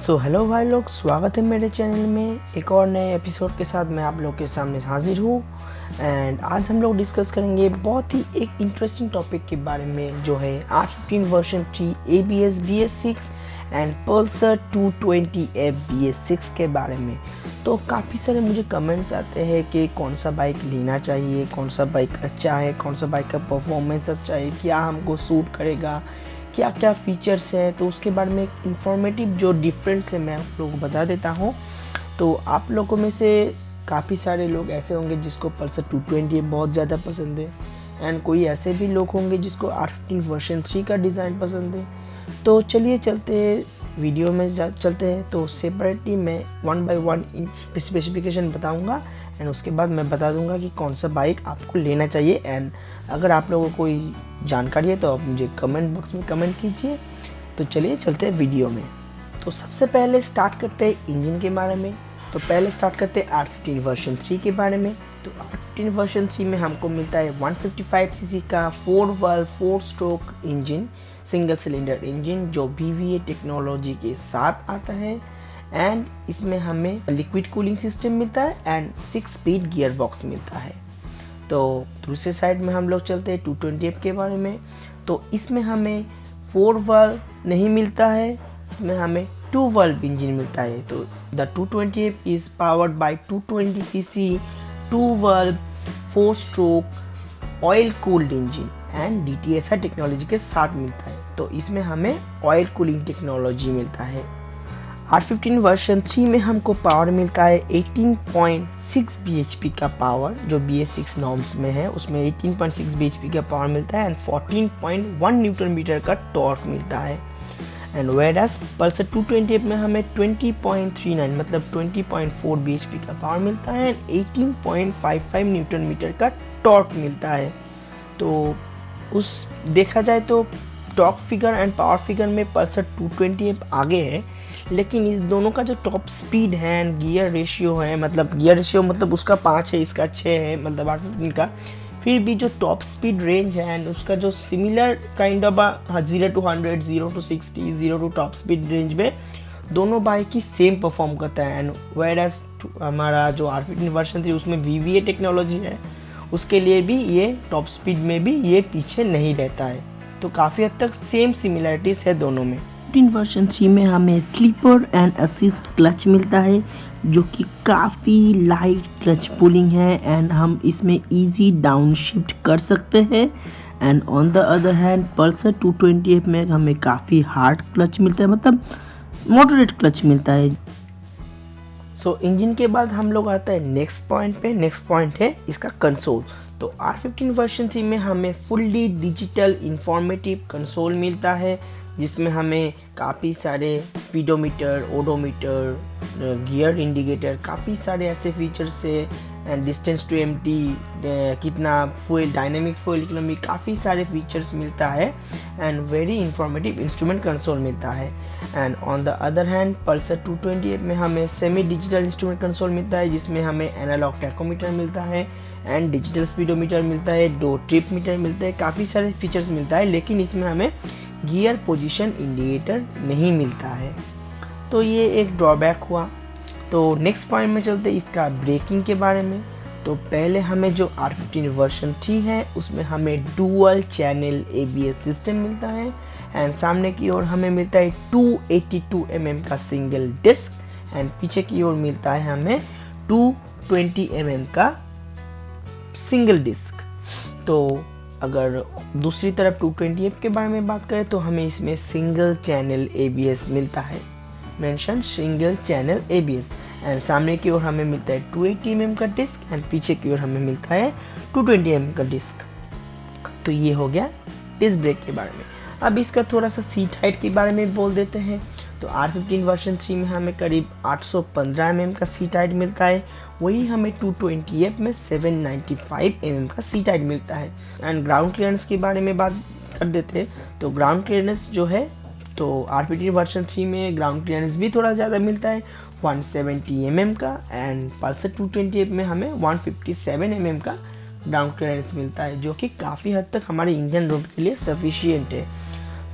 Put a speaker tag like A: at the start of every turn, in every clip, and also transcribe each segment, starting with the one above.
A: So hello भाई लोग, स्वागत है मेरे चैनल में एक और नए एपिसोड के साथ। मैं आप लोग के सामने हाजिर हूँ एंड आज हम लोग डिस्कस करेंगे बहुत ही एक इंटरेस्टिंग टॉपिक के बारे में, जो है R15 version 3 ABS BS6 and Pulsar 220F BS6 के बारे में। तो काफ़ी सारे मुझे कमेंट्स आते हैं कि कौन सा बाइक लेना चाहिए, कौन सा बाइक अच्छा है, कौन सा बाइक का परफॉर्मेंस अच्छा है, क्या हमको सूट करेगा, क्या क्या फीचर्स है। तो उसके बारे में एक इन्फॉर्मेटिव जो डिफरेंस है मैं आप लोगों को बता देता हूँ। तो आप लोगों में से काफ़ी सारे लोग ऐसे होंगे जिसको पल्सर 220 बहुत ज़्यादा पसंद है एंड कोई ऐसे भी लोग होंगे जिसको R15 वर्जन 3 का डिज़ाइन पसंद है। तो चलिए चलते हैं वीडियो में चलते हैं। तो सेपरेटली मैं 1 बाय 1 स्पेसिफिकेशन बताऊंगा एंड उसके बाद मैं बता दूंगा कि कौन सा बाइक आपको लेना चाहिए। एंड अगर आप लोगों को कोई जानकारी है तो आप मुझे कमेंट बॉक्स में कमेंट कीजिए। तो चलिए चलते हैं वीडियो में। तो सबसे पहले स्टार्ट करते हैं इंजन के बारे में। तो पहले स्टार्ट करते हैं R15 वर्जन 3 के बारे में। तो R15 वर्जन 3 में हमको मिलता है 155 सीसी का 4 valve 4 stroke engine, single cylinder engine जो VVA टेक्नोलॉजी के साथ आता है एंड इसमें हमें लिक्विड कूलिंग सिस्टम मिलता है एंड 6 स्पीड गियर बॉक्स मिलता है। तो दूसरे साइड में हम लोग चलते हैं 220F के बारे में। तो इसमें हमें 4 वाल्व नहीं मिलता है, इसमें हमें 2 वाल्व इंजन मिलता है। तो the 220F is powered by 220cc 2 valve 4 stroke oil cooled engine and DTSI technology के साथ मिलता है। तो इसमें हमें ऑयल कूलिंग टेक्नोलॉजी मिलता है। R15 वर्जन 3 में हमको पावर मिलता है 18.6 bhp का पावर, जो BS6 नॉर्म्स में है उसमें 18.6 bhp का पावर मिलता है एंड 14.1 न्यूटन मीटर का टॉर्क मिलता है। एंड वेरास पल्सर 220F में हमें 20.39 मतलब 20.4 bhp का पावर मिलता है एंड 18.55 न्यूटन मीटर का टॉर्क मिलता है। तो उस देखा जाए तो torque figure and power figure में पल्सर 220F आगे है, लेकिन इस दोनों का जो टॉप स्पीड है एंड गियर रेशियो है, मतलब गियर रेशियो मतलब उसका 5 है, इसका 6 है, मतलब R15 का, फिर भी जो टॉप स्पीड रेंज है एंड उसका जो similar kind of 0 to 100, 0 to 60, 0 to top speed range में दोनों बाइक ही सेम परफॉर्म करता है। एंड वेरास हमारा जो R15 वर्जन 3 उसमें VVA टेक्नोलॉजी है, उसके लिए भी ये टॉप स्पीड में भी ये पीछे नहीं रहता है। तो काफ़ी हद तक सेम सिमिलरिटीज़ है दोनों में।
B: वर्जन 3 में हमें स्लीपर एंड असिस्ट क्लच मिलता है, जो कि काफ़ी लाइट क्लच पुलिंग है एंड हम इसमें इजी डाउन शिफ्ट कर सकते हैं। And on the other hand Pulsar 220F में हमें काफ़ी हार्ड क्लच मिलता है, मतलब मॉडरेट क्लच मिलता है।
A: सो इंजन के बाद हम लोग आता है नेक्स्ट पॉइंट पे। नेक्स्ट पॉइंट है इसका कंसोल। तो R15 वर्जन 3 में हमें फुल्ली डिजिटल इंफॉर्मेटिव कंसोल मिलता है, जिसमें हमें काफ़ी सारे स्पीडोमीटर, ओडोमीटर, गियर इंडिकेटर, काफ़ी सारे ऐसे फीचर्स है एंड डिस्टेंस टू एम्प्टी, कितना फ्यूल, डायनेमिक फ्यूल इकोनॉमी, काफ़ी सारे फीचर्स मिलता है and very informative instrument console मिलता है। And on the other hand Pulsar 220F में हमें सेमी डिजिटल इंस्ट्रूमेंट कंसोल मिलता है, जिसमें हमें एनालॉग टैकोमीटर मिलता है एंड डिजिटल स्पीडोमीटर मिलता है, 2 ट्रिप मीटर मिलते हैं, काफ़ी सारे फीचर्स मिलता है, लेकिन इसमें हमें गियर पोजीशन इंडिकेटर नहीं मिलता है। तो ये एक ड्रॉबैक हुआ। तो नेक्स्ट पॉइंट में चलते हैं इसका ब्रेकिंग के बारे में। तो पहले हमें जो R15 वर्जन 3 है उसमें हमें डुअल चैनल ABS सिस्टम मिलता है एंड सामने की ओर हमें मिलता है 282 mm का सिंगल डिस्क एंड पीछे की ओर मिलता है हमें 220 mm का सिंगल डिस्क। तो अगर दूसरी तरफ 220F के बारे में बात करें तो हमें इसमें सिंगल चैनल ABS मिलता है, mention single channel ABS and सामने की ओर हमें मिलता है 280 mm का डिस्क एंड पीछे की ओर हमें मिलता है 220 mm का डिस्क। तो ये हो गया डिस्क ब्रेक के बारे में। अब इसका थोड़ा सा सीट हाइट के बारे में बोल देते हैं। तो R15 वर्जन 3 में हमें करीब 815 mm का सीट हाइट मिलता है, वही हमें 220F में 795 mm का सीट हाइट मिलता है। एंड ग्राउंड क्लियरेंस के बारे में बात कर देते हैं। तो ग्राउंड क्लियरेंस जो है, तो R15 वर्जन 3 में ग्राउंड क्लियरेंस भी थोड़ा ज़्यादा मिलता है, 170 mm का, एंड पल्सर 220F में हमें 157 mm का ग्राउंड क्लियरेंस मिलता है, जो कि काफ़ी हद तक हमारे इंडियन रोड के लिए सफिशिएंट है।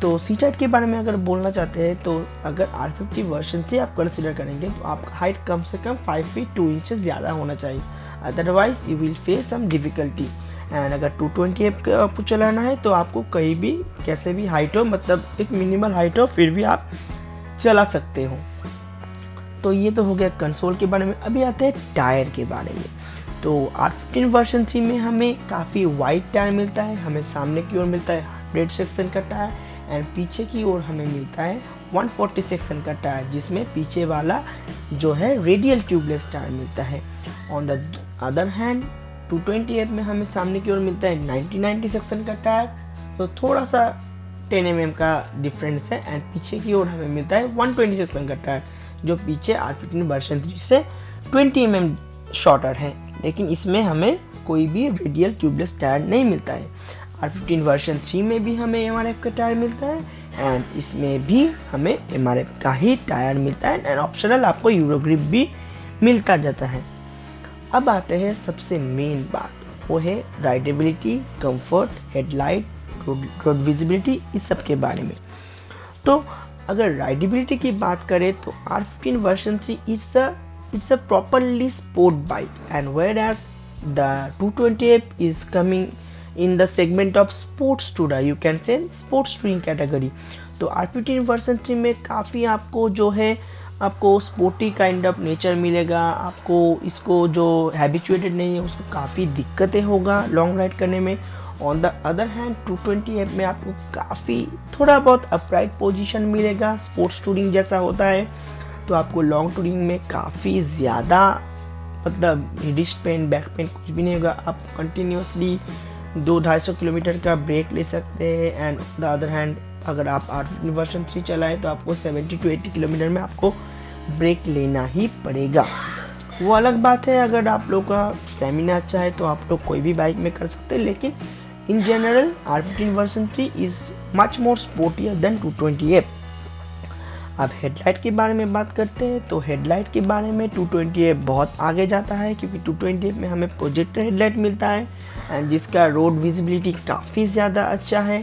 A: तो सीटेट के बारे में अगर बोलना चाहते हैं तो अगर R50 वर्जन 3 आप कंसिडर करेंगे तो आपका हाइट कम से कम 5 फीट 2 इंचेस ज़्यादा होना चाहिए, otherwise you will face some difficulty. And अगर 220 आपको चलाना है तो आपको कहीं भी कैसे भी हाइट हो, मतलब एक मिनिमल हाइट हो, फिर भी आप चला सकते हो। तो ये तो हो गया कंसोल के बारे में। अभी आते हैं टायर के बारे में। तो R15 वर्जन 3 में हमें काफ़ी वाइड टायर मिलता है। हमें सामने की ओर मिलता है 100 सेक्शन का टायर एंड पीछे की ओर हमें मिलता है 140 सेक्शन का टायर, जिसमें पीछे वाला जो है रेडियल ट्यूबलेस टायर मिलता है। ऑन द अदर हैंड 228 में हमें सामने की ओर मिलता है 90 सेक्शन का टायर, तो थोड़ा सा 10 mm का डिफरेंस है। एंड पीछे की ओर हमें मिलता है 120 सेक्शन का टायर, जो पीछे R15 वर्जन 3 से 20 mm शॉर्टर है, लेकिन इसमें हमें कोई भी रेडियल ट्यूबलेस टायर नहीं मिलता है। R15 वर्जन 3 में भी हमें MRF का टायर मिलता है एंड इसमें भी हमें MRF का ही टायर मिलता है एंड ऑप्शनल आपको यूरो ग्रिप भी मिलता जाता है। अब आते हैं सबसे मेन बात, वो है rideability, comfort, headlight, road visibility, इस सब के बारे में। तो अगर राइडेबिलिटी की बात करें तो R15 version 3 it's a properly sport bike, and whereas the 228 is coming in the segment of sports tourer, you can say sports touring category। तो R15 वर्जन 3 में काफ़ी आपको जो है आपको स्पोर्टी काइंड ऑफ नेचर मिलेगा। आपको इसको जो हैबिचुएटेड नहीं है उसको काफ़ी दिक्कतें होगा लॉन्ग राइड करने में। ऑन द अदर हैंड 228 में आपको काफ़ी थोड़ा बहुत अपराइट पोजीशन मिलेगा, स्पोर्ट्स टूरिंग जैसा होता है। तो आपको लॉन्ग टूरिंग में काफ़ी ज़्यादा मतलब रिस्ट पेन, बैक पेन कुछ भी नहीं होगा। आप कंटिन्यूसली 200-250 किलोमीटर का ब्रेक ले सकते हैं। एंड द अदर हैंड अगर आप R15 वर्जन 3 चलाएं तो आपको 70-80 किलोमीटर में आपको ब्रेक लेना ही पड़ेगा। वो अलग बात है, अगर आप लोग का स्टेमिना अच्छा है तो आप लोग कोई भी बाइक में कर सकते हैं, लेकिन in general R15 version 3 is much more sportier than 228। अब हेडलाइट के बारे में बात करते हैं तो हेडलाइट के बारे में 228 बहुत आगे जाता है, क्योंकि 228 में हमें प्रोजेक्टर हेडलाइट मिलता है एंड जिसका रोड विजिबिलिटी काफ़ी ज़्यादा अच्छा है।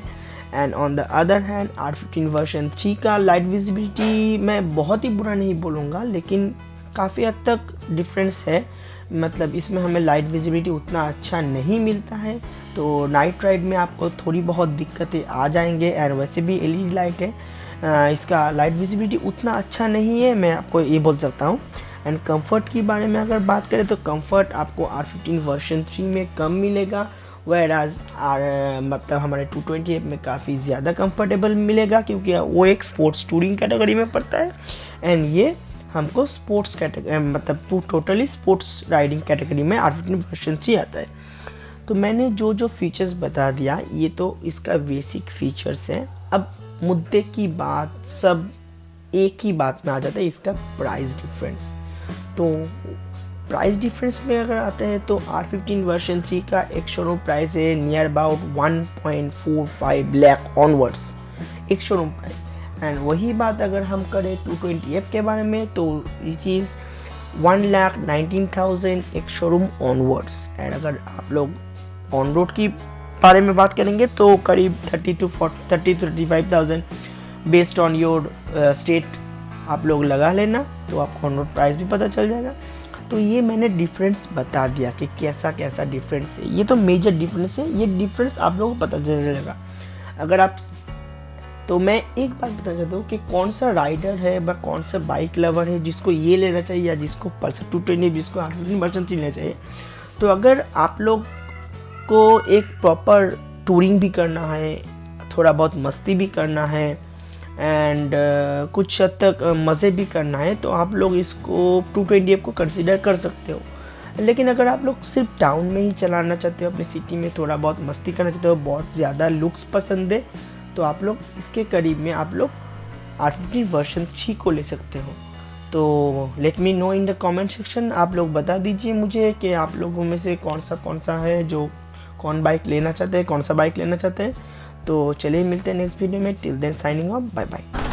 A: And on the other hand R15 version 3 का लाइट विजिबिलिटी मैं बहुत ही बुरा नहीं बोलूँगा, लेकिन काफ़ी हद तक डिफरेंस है। मतलब इसमें हमें लाइट विजिबिलिटी उतना अच्छा नहीं मिलता है, तो नाइट राइड में आपको थोड़ी बहुत दिक्कतें आ जाएंगे। एंड वैसे भी LED लाइट है, इसका लाइट विजिबिलिटी उतना अच्छा नहीं है, मैं आपको ये बोल सकता हूँ। एंड कंफर्ट की बारे में अगर बात करें तो कंफर्ट आपको R15 वर्जन 3 में कम मिलेगा, वेराज मतलब हमारे 228 में काफ़ी ज़्यादा कंफर्टेबल मिलेगा, क्योंकि वो एक स्पोर्ट्स टूरिंग कैटेगरी में पड़ता है एंड ये हमको स्पोर्ट्स कैटेगरी मतलब टोटली स्पोर्ट्स राइडिंग कैटेगरी में R15 वर्जन 3 आता है। तो मैंने जो फीचर्स बता दिया ये तो इसका बेसिक फीचर्स है। अब मुद्दे की बात सब एक ही बात में आ जाता है, इसका प्राइस डिफरेंस। तो प्राइस डिफरेंस में अगर आते हैं तो R15 वर्जन 3 का एक शोरूम प्राइस है नियर अबाउट 1.45 लाख ऑनवर्ड्स, एक शोरूम प्राइस। एंड वही बात अगर हम करें 228 के बारे में तो इट इज़ 1,19,000 एक शोरूम ऑनवर्ड्स। एंड अगर आप लोग ऑन रोड की बारे में बात करेंगे तो करीब 30 to 35,000 based on your state आप लोग लगा लेना, तो आपको ऑन रोड प्राइस भी पता चल जाएगा। तो ये मैंने डिफरेंस बता दिया कि कैसा कैसा डिफरेंस है। ये तो मेजर डिफरेंस है, ये डिफरेंस आप लोगों को पता चल जाएगा अगर आप। तो मैं एक बात बताना चाहता हूँ कि कौन सा राइडर है व कौन सा बाइक लवर है जिसको ये लेना चाहिए या जिसको पल्सर 220 जिसको R15 वर्जन 3 लेना चाहिए। तो अगर आप लोग को एक प्रॉपर टूरिंग भी करना है, थोड़ा बहुत मस्ती भी करना है एंड कुछ हद तक मज़े भी करना है, तो आप लोग इसको 220 को कंसिडर कर सकते हो। लेकिन अगर आप लोग सिर्फ टाउन में ही चलाना चाहते हो, अपनी सिटी में थोड़ा बहुत मस्ती करना चाहते हो, बहुत ज़्यादा लुक्स पसंद है, तो आप लोग इसके करीब में आप लोग R15 वर्जन 3 को ले सकते हो। तो let me know in the comment section, आप लोग बता दीजिए मुझे कि आप लोगों में से कौन सा है जो कौन बाइक लेना चाहते हैं, कौन सा बाइक लेना चाहते हैं। तो चलिए मिलते हैं नेक्स्ट वीडियो में। Till then signing off, bye bye.